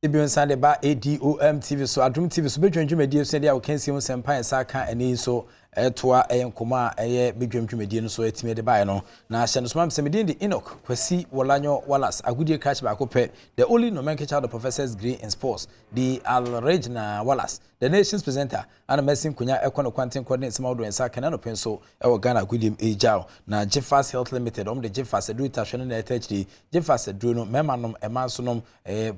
Ebi Sunday ba Adom TV so Adom TV so bedwendwumedie so dia wo kansi ho sempa ensa ka ani so etoa enkoma eye bedwendwumedie no so etime de bae no na hye no so mam semedin de Enoch Kwasi Wolanyo Wallace agudie catch ba ko pe the only nomenclature of the professor's degree in sports the Regina Wallace the nation's presenter and Messin Kunya Econo Quantin coordinates Maudo and Sakana Penso Ewa Ghana Gudim Ejao na Jeffas Health Limited the Jeffas Drew Tashon THD Jeffas Drew Memanum Emansonom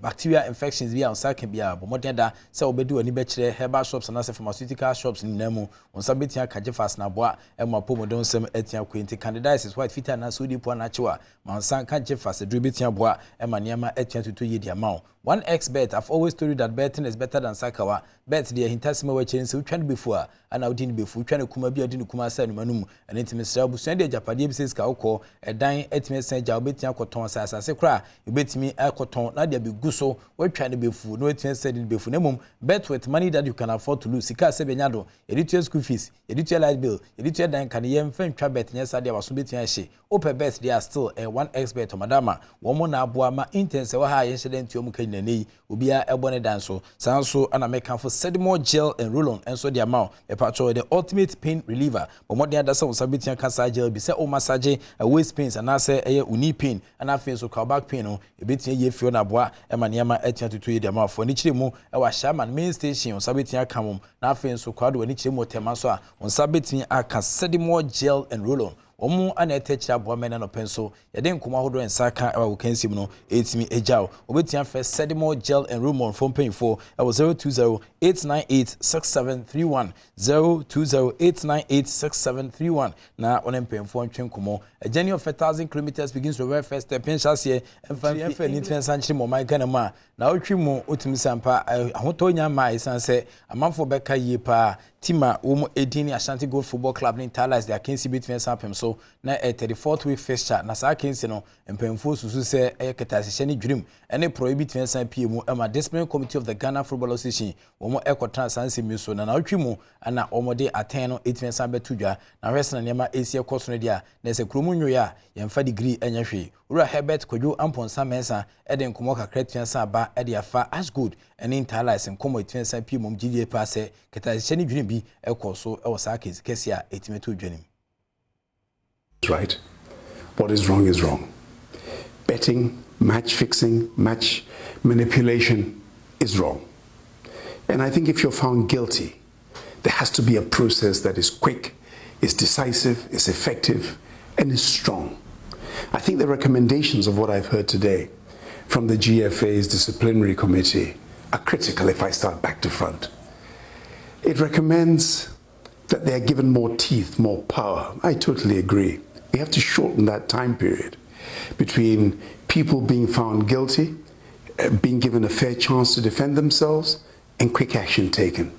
bacteria infections via on Sakin Bia Bomodenda so bedu ani bechere herbal shops and pharmaceutical shops in Nemu on Sabitia Kajefas na boa Emma Pomodon Sem Etia Quinty candidates white fita na Sudi Puanachiwa Mansan Kajefas Drew Bitia boa Emma Niama Etia to 2 year amount 1x bet. I've always told you that betting is better than sakawa. Bet the hintasima we change so trying before and now didn't before trying to kuma be didn't kuma say manum and intimate sabu send the Japadi says ka uko a dying etime send jaw betia koton sa asase kra you bet me a koton na dia be guso we trying to be fool no etime said in before nemum bet with money that you can afford to lose sika se benyado edit your school fees edit your light bill edit your dan kan yem fan twa bet nya sa dia waso betia hye open bet they are still a 1x bet madama wo mo na aboa ma intense wa ha yen hyeden tiom kan nani obia ebone danso sanso ana meka for sedimo gel and roll-on and so the amount a patcho the ultimate pain reliever but more than that so sabitia kasa gel be say o massage a waist pains and say uni pain and afin so call back pain no e betia ye fio na boa e ma niam etia tutu the amount for ni chire mu e wa shaman main station sabitia kamum na afin so kwado ni chire mu tema so a on sabitia aka sedimo gel and roll-on omu ana etechira boamena no penso yede nkoma hodo ensaka ewa wokansi mu no etimi ejao obetia first sedimo gel and roll-on from paying for 0208986731 0208986731 na onempen for ntwenkomo a journey of 1,000 kilometers begins the very first step in chassis and for ni transanchiri mo my Ghana ma na otwi mu otimi sampa ahotonya ma isanse amanfo beka yie pa Tima edini Ashanti Gold Football Club in Talas their Kensi between Sampem so na a 34th week fixture na sa Kensi no empemfo susu se ketasisheni dream any prohibit between PM and disciplinary committee of the Ghana Football Association womo ekotran sanse miso na otwi mu ana omode ateno 8 sambe tudwa na rest na nema AC course no dia na se kromu nyoya yemfa degree enya hwe ura Herbert Kojo amponsa mensa eden komo kakra twensa ba ede afa as good and in Talas and komo twensa PM GDA passe ketasisheni dream bi ekoso ewasa kesia etimeto dwanim. Right. What is wrong is wrong. Betting, match fixing, match manipulation is wrong. And I think if you're found guilty, there has to be a process that is quick, is decisive, is effective, and is strong. I think the recommendations of what I've heard today from the GFA's disciplinary committee are critical if I start back to front. It recommends that they are given more teeth, more power. I totally agree. We have to shorten that time period between people being found guilty, being given a fair chance to defend themselves, and quick action taken.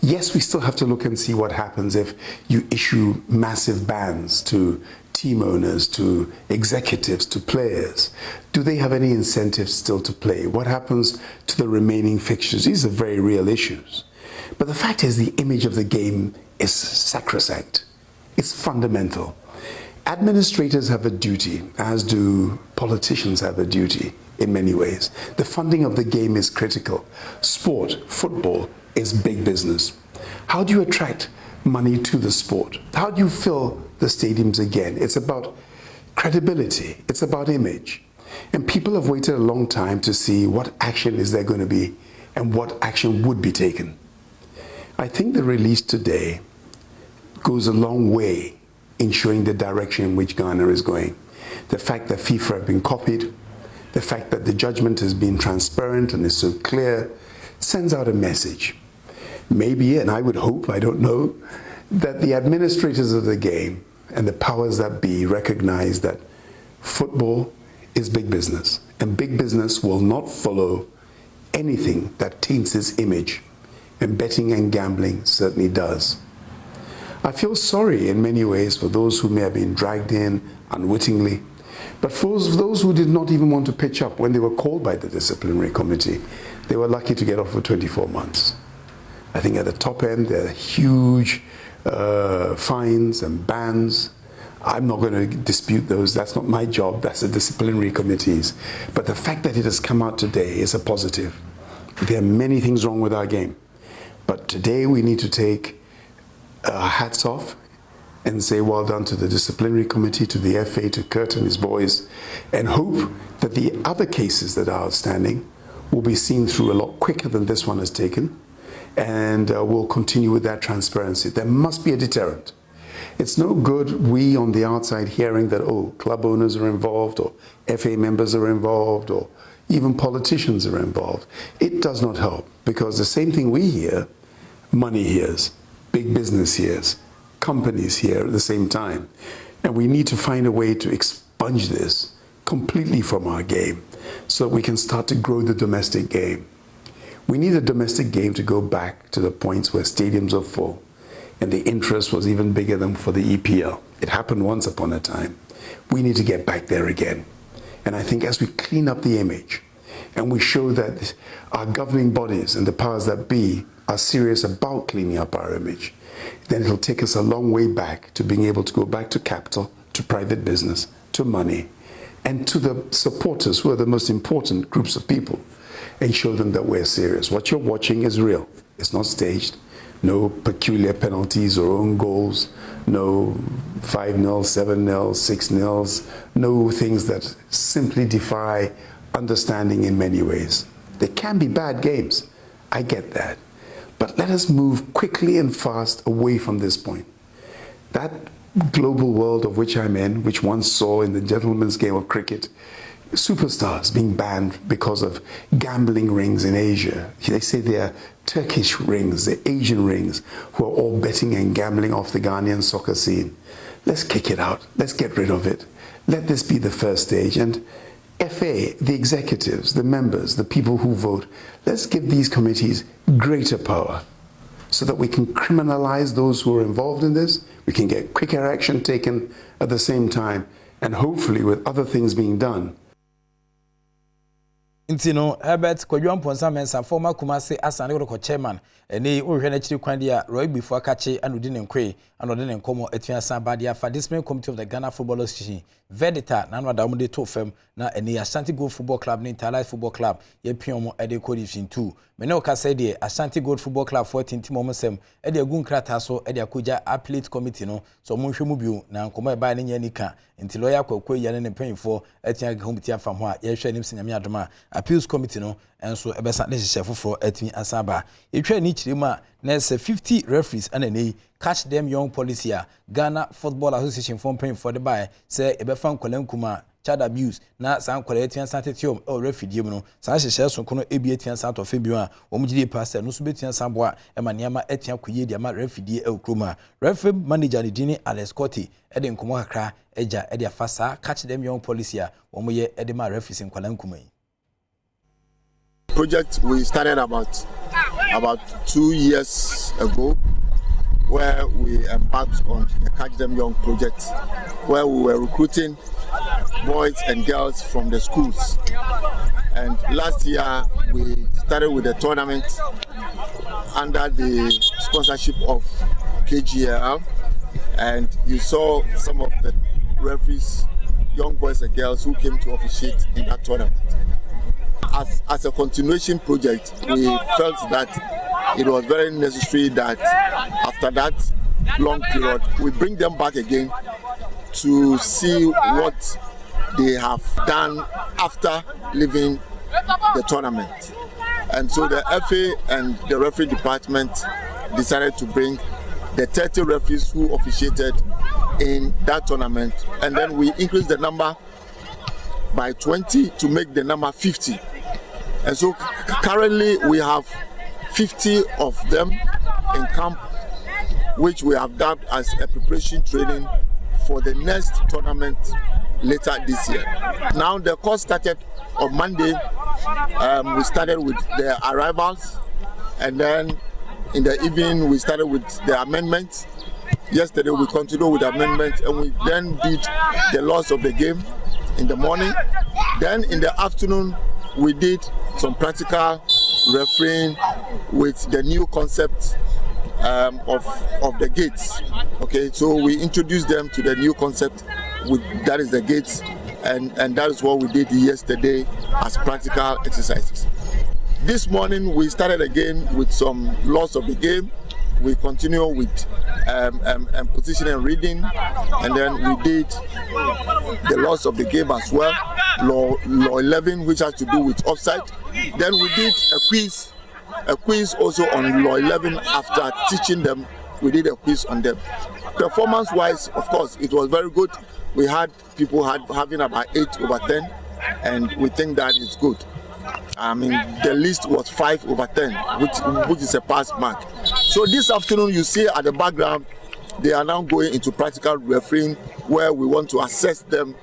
Yes, we still have to look and see what happens if you issue massive bans to team owners, to executives, to players. Do they have any incentives still to play? What happens to the remaining fixtures? These are very real issues. But the fact is the image of the game is sacrosanct. It's fundamental. Administrators have a duty, as do politicians have a duty in many ways. The funding of the game is critical. Sport, football, is big business. How do you attract money to the sport? How do you fill the stadiums again? It's about credibility. It's about image. And people have waited a long time to see what action is there going to be and what action would be taken. I think the release today goes a long way in showing the direction in which Ghana is going. The fact that FIFA have been copied, the fact that the judgment has been transparent and is so clear, sends out a message. Maybe, and I would hope, I don't know, that the administrators of the game and the powers that be recognize that football is big business, and big business will not follow anything that taints its image. And betting and gambling certainly does. I feel sorry in many ways for those who may have been dragged in unwittingly, but for those who did not even want to pitch up when they were called by the disciplinary committee, they were lucky to get off for 24 months. I think at the top end, there are huge fines and bans. I'm not going to dispute those. That's not my job. That's the disciplinary committees. But the fact that it has come out today is a positive. There are many things wrong with our game. But today we need to take our hats off and say well done to the disciplinary committee, to the FA, to Kurt and his boys, and hope that the other cases that are outstanding will be seen through a lot quicker than this one has taken, and we'll continue with that transparency. There must be a deterrent. It's no good we on the outside hearing that, oh, club owners are involved, or FA members are involved, or even politicians are involved. It does not help, because the same thing we hear, money hears, big business hears, companies hear at the same time. And we need to find a way to expunge this completely from our game so that we can start to grow the domestic game. We need a domestic game to go back to the points where stadiums are full and the interest was even bigger than for the EPL. It happened once upon a time. We need to get back there again. And I think as we clean up the image and we show that our governing bodies and the powers that be are serious about cleaning up our image, then it'll take us a long way back to being able to go back to capital, to private business, to money, and to the supporters who are the most important groups of people, and show them that we're serious. What you're watching is real. It's not staged. No peculiar penalties or own goals, no 5-0, 7-0, 6-0, no things that simply defy understanding in many ways. There can be bad games. I get that. But let us move quickly and fast away from this point. That global world of which I'm in, which one saw in the gentleman's game of cricket, superstars being banned because of gambling rings in Asia. They say they are Turkish rings, the Asian rings, who are all betting and gambling off the Ghanaian soccer scene. Let's kick it out. Let's get rid of it. Let this be the first stage. And FA, the executives, the members, the people who vote, let's give these committees greater power so that we can criminalize those who are involved in this. We can get quicker action taken at the same time, and hopefully with other things being done. Intino Herbert Kwadwan Ponsa Mensa former Kumasi Asane Roko chairman eni ohwe na chiri kwan dia Roy before kache anodi ne nkwe anodi ne nkomo etua san badia for discipline committee of the Ghana Football Association Vedita na no mu de to fam na eni Ashanti Gold Football Club ni Interlife Football Club ye pion e de Division 2 me ne o ka say de Ashanti Gold Football Club 14 team mo sem e de agun krata so e de akoja appellate committee no so mo hwe mu bio na nkomo e ba ne nya nika nti lawyer kwakwa ya ne penfo etia committee afam ho a ye hwe nim sinyame adoma appeals committee no enso ebesa ne hye foforo atimi asaba etwa ni chirima na 50 referees and nei catch them young policy a Ghana Football Association for paying for the buy say ebefa nkolankuma child abuse na san kwala etian santetium o referee mu no san hye so kono ebi etian sant of bio a omugide pastor no so betian sambo a emaniama etian koye dia ma referee ekroma referee manager ni dini Alex Cotti ede nkomo kakra eja ede afasa catch them young policy a omoye ede ma referees nkolankuma project we started about 2 years ago, where we embarked on the Catch Them Young project, where we were recruiting boys and girls from the schools. And last year we started with a tournament under the sponsorship of KGL, and you saw some of the referees, young boys and girls who came to officiate in that tournament. As a continuation project, we felt that it was very necessary that after that long period, we bring them back again to see what they have done after leaving the tournament. And so the FA and the referee department decided to bring the 30 referees who officiated in that tournament, and then we increased the number by 20 to make the number 50. And so currently we have 50 of them in camp, which we have dubbed as a preparation training for the next tournament later this year. Now the course started on Monday. We started with the arrivals, and then in the evening we started with the amendments. Yesterday we continued with the amendments, and we then did the loss of the game in the morning. Then in the afternoon we did some practical refereeing with the new concept of the gates. Okay, so we introduced them to the new concept, that is the gates, and that is what we did yesterday as practical exercises. This morning we started again with some loss of the game. We continue with position and reading, and then we did the loss of the game as well, law 11, which has to do with offside. Then we did a quiz also on law 11. After teaching them, we did a quiz on them. Performance wise, of course, it was very good. We had people having about 8/10, and we think that is good. I mean, the list was 5/10, which is a pass mark. So this afternoon, you see at the background, they are now going into practical refereeing, where we want to assess them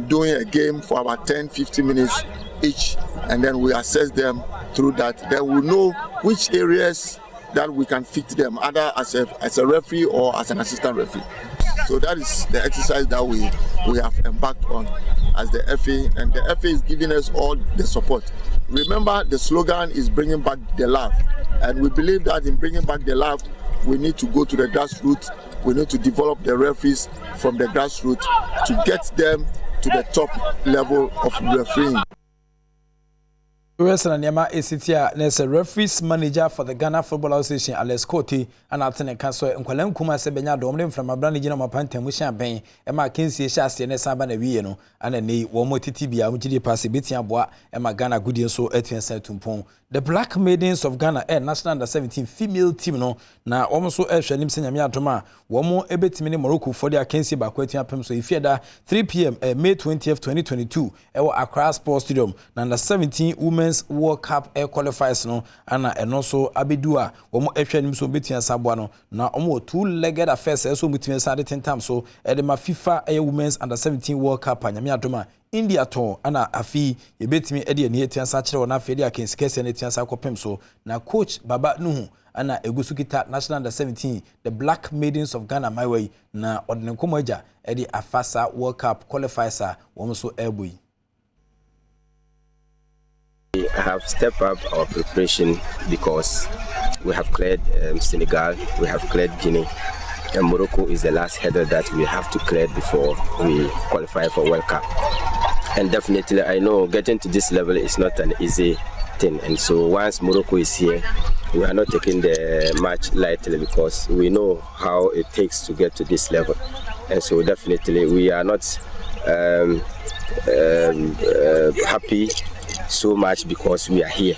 doing a game for about 10-15 minutes each, and then we assess them through that. Then we know which areas that we can fit them, either as a referee or as an assistant referee. So that is the exercise that we have embarked on as the FA, and the FA is giving us all the support. Remember, the slogan is bringing back the love, and we believe that in bringing back the love, we need to go to the grassroots. We need to develop the referees from the grassroots to get them to the top level of refereeing. Western Nyama Esitia, there's a referees manager for the Ghana Football Association, Alex Coty, and Alten Council, and Kwalam Kuma Sebenya Domlin from Abrani General Panta Mushambain, and Mackenzie Shasti and Sabana Vieno, and a knee, one more Tibia, which did pass a bit and bois, and Magana Goodian so 18 Tumpon. The Black Maidens of Ghana, National Under 17 female team, no, now almost so Shalim Senyamia Toma, one more ebit mini Morocco for the Akensi Bakwetian Pem, so if you had 3 p.m. May 20th, 2022, our Accra Sports Stadium, Under 17 Women's World Cup air qualifiers, no, and also Abidua, one more Shalim so Bitian Sabuano, now almost 2-legged affairs, so between Saturday 10 times, so Edema FIFA Air Women's Under 17 World Cup, and Yamia Toma. India to ana afi yebetimi ede ne etian sa kire wona afedi akensikese ne etian sa kopem so na coach Baba Nuhu ana egusukita National Under 17 the Black Maidens of Ghana my way na odne komoja ede afasa World Cup qualifiers wo so airboy. We have stepped up our preparation because we have cleared Senegal, we have cleared Guinea, and Morocco is the last header that we have to clear before we qualify for World Cup. And definitely, I know getting to this level is not an easy thing. And so once Morocco is here, we are not taking the match lightly because we know how it takes to get to this level. And so definitely, we are not happy so much because we are here.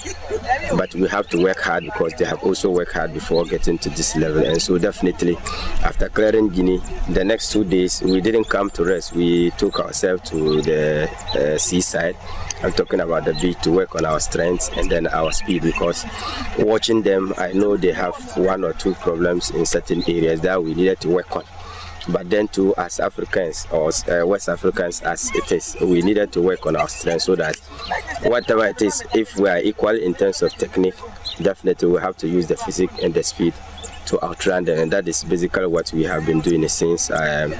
But we have to work hard because they have also worked hard before getting to this level. And so definitely, after clearing Guinea, the next 2 days, we didn't come to rest. We took ourselves to the seaside. I'm talking about the beach to work on our strengths and then our speed, because watching them, I know they have 1 or 2 problems in certain areas that we needed to work on. But then too, as Africans or West Africans as it is, we needed to work on our strength so that whatever it is, if we are equal in terms of technique, definitely we have to use the physique and the speed to outrun them. And that is basically what we have been doing since our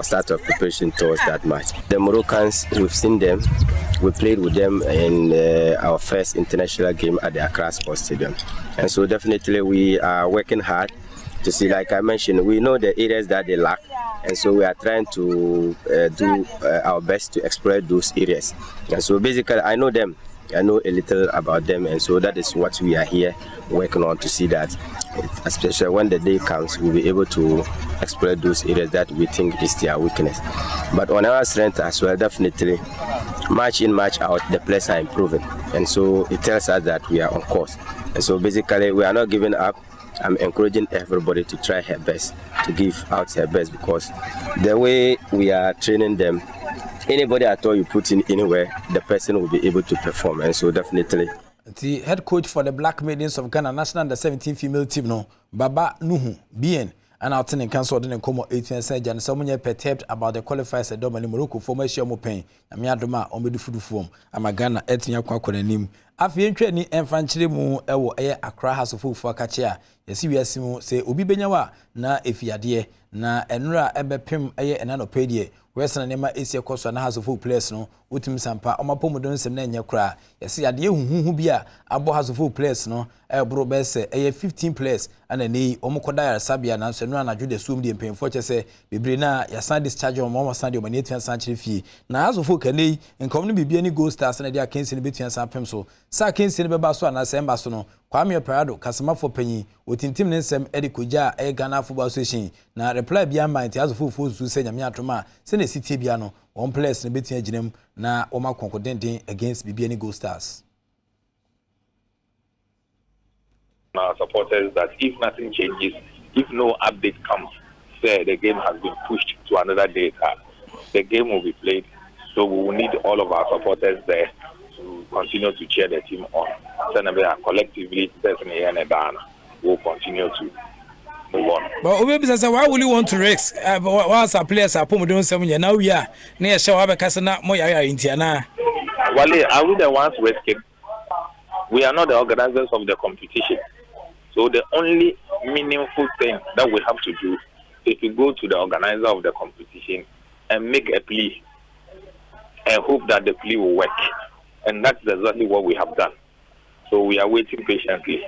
start of preparation towards that match. The Moroccans, we've seen them. We played with them in our first international game at the Accra Sports Stadium. And so definitely we are working hard to see, like I mentioned, we know the areas that they lack, and so we are trying to do our best to exploit those areas. And so basically, I know them, I know a little about them, and so that is what we are here working on, to see that, especially when the day comes, we'll be able to exploit those areas that we think is their weakness. But on our strength as well, definitely, match in, match out, the players are improving, and so it tells us that we are on course. And so basically, we are not giving up. I'm encouraging everybody to try her best, to give out her best, because the way we are training them, anybody at all you put in anywhere, the person will be able to perform. And so definitely. The head coach for the Black Maidens of Ghana National Under 17 female team, no, Baba Nuhu, BN, and our tenant council didn't come 18 and someone perturbed about the qualifiers at Adom and Morocco for my share more pain. I'm Yadoma on the food form. I'm a Ghana etinia quack on a name. afie ntwe ni emfanchire mu ewo eye Accra House of Folk akache a yesi wiase mu se obi benyawa na efiade na enura ebepem eye enanopedie wesana nema esi ekoso na House of Folk place no utim sampa omapomodon nsem na enye kra yesi ade huhu bi a abo House of Folk place no ebro bese eye 15 place ana nei omokoda ya sabia na nso enura na jude sum die mpemfo chese bebre na ya san discharge omo sande omani etia san chire fie na House of Folk kanei nkom no bibia ni Gold Stars na dia kensi ne betia san pem so sa kensi ne beba so ana semba so no Kwame Parado kasamafo panyi otintim ne nsem edi koja e Ghana Football Association na reply bia mind House of Folk so se nyame atoma se na sitie bia no one place ne betia ginem na oma konkodenden against bibia ni Gold Stars. Our supporters that if nothing changes, if no update comes, say the game has been pushed to another date, the game will be played. So we will need all of our supporters there to continue to cheer the team on. Collectively, we'll continue to move on. But why will you want to risk? Once our players are doing 7 years now, we are near Shawabe Casana, Moya Indiana. Wale, are we the ones risking? We are not the organizers of the competition. So the only meaningful thing that we have to do is to go to the organizer of the competition and make a plea and hope that the plea will work. And that's exactly what we have done. So we are waiting patiently.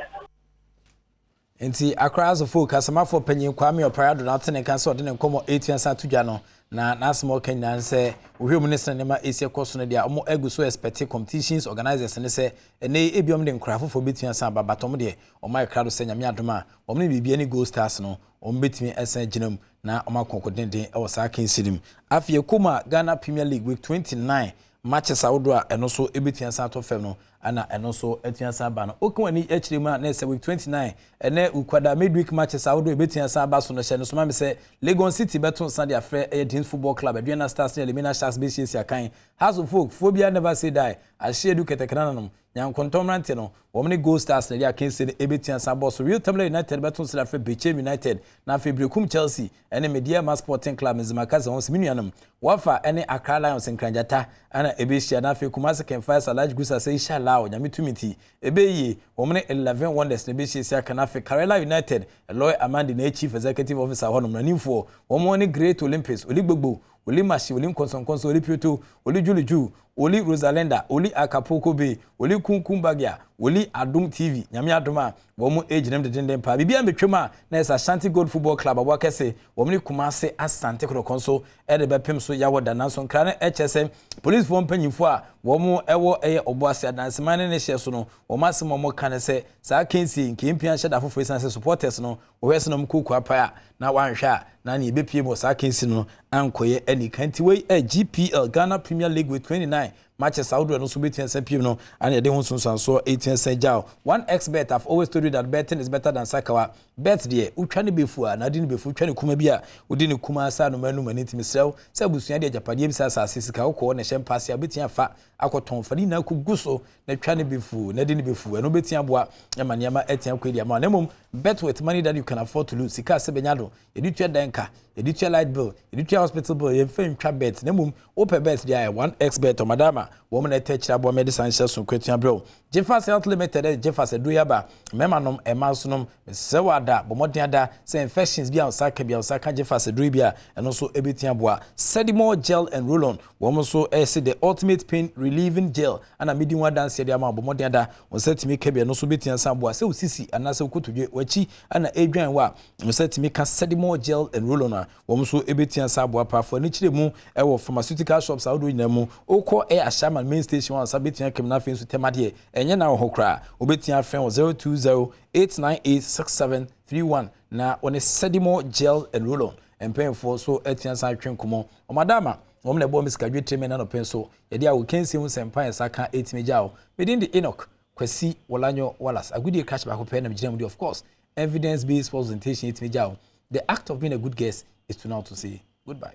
Enti Accra House of Folk kasamafo panyin Kwame Parado na tene kan so de ne komo 18 sa tudwa no na nasmo Kenyan say ohwe minister ne ma esi ekoso no dia omo egu so expect competitions organizers ne say ene ebiom de nkrafo fo betua sa babatom de omo Accra do say nyame adoma omo ne bibia ni Gold Stars no omo betumi esen ginam na omo konkodenden e wo sa kan sirim afie kuma Ghana Premier League week 29 matches awodo a eno so ebetua sa to fem no ana eno so etua sa ba no okwani echiremu na say week 29 ene ukwada midweek matches awodo ebetua sa ba so no hye no so ma me say Lagos City beton Sunday afre Edins Football Club Aduana Stars ne Elimina Sharks be hye kan House of Folk phobia never say die ahye du ketekana no nyankontomrante no womne Gold Stars ne dia kense ne ebetua sa boss Real Tamale United beton Sunday afre Bechem United na afre Brekum Chelsea ene Media Mass Sporting Club Nzimakaza won siminuanam wafa ene Accra Lions nkranjata ana ebehia na afre Kumasi Kenfire Salaj Gusa say inshallah nyame tumiti ebeye womne 11 Wonders ne behia sia kana afre Karela United Eloy Amandi na chief executive officer honom na nimfo womone Great Olympics oligbogbo oli mashi oli nkonsonkonso oli pioto oli juluju oli Rosalenda oli Acapulco Bay oli kunkumbagia oli Adom TV nyame adoma womu age nem de pa bibia betwema na esa Ashanti Gold Football Club abwakese womne Kumase Asante Krokonso ede bepem so yawoda nanso nkra na HSM police form panyifo a womu ewo eye oboase adansemane ne hye so no womasem mo kan se sa kensi nkempia hye da fofo esanse supporters no wese no mkuku apaya na wanhwa na ne ebepie mo sa kensi no ankoye ani kanti we GPL Ghana Premier League with 29 matches out no so between SPM no and they won so 18 Senjao 1xbet. I've always told you that betting is better than sakawa bet there utwane befu a na de befu utwane kuma bia odi ne kuma sa no manu mani timisrew se busua de japade bi sa sisika wo ne hyem pass ya betia fa akoton fadi na kuguso na twane befu na de ne befu eno betia boa emaniama etia kwedi ama na mum bet with money that you can afford to lose sika se benyado editua danka editua light bill editua hospital bill ye fam twa bet na mum open bet there 1xbet o madama woman etechira bo medicine so kwetua bro Jeffers Health Limited Jeffers Eduyaba memanom emansonom sewada bomodiada say infections bia osaka Jeffers Edubia eno so ebetia boa Sedimo gel and roll-on woman so say the ultimate pain relieving gel and a medium one dance dia ma bomodiada on setimi kebia no so betia samboa say usisi anase ukotudwe wachi ana edwan wa on setimi ka Sedimo gel and roll-on woman so ebetia samboa pa for ni chiremu ewo pharmaceutical shops awodo nyinamu okọ Ashaman main station one sabetia kemna fe so temade enye na ohokra obetia friend 020898671 na one Sedimo gel and roll-on empem for so etian san twenkomo o madama wom na bo miskadwe treme na no pen so ye dia wo kensi hu sempan saka etimejao medin the Enoch Kwasi Wolanyo Wallace agudi catch back pen na mjina of course evidence based presentation etimejao the act of being a good guest is to now to say goodbye.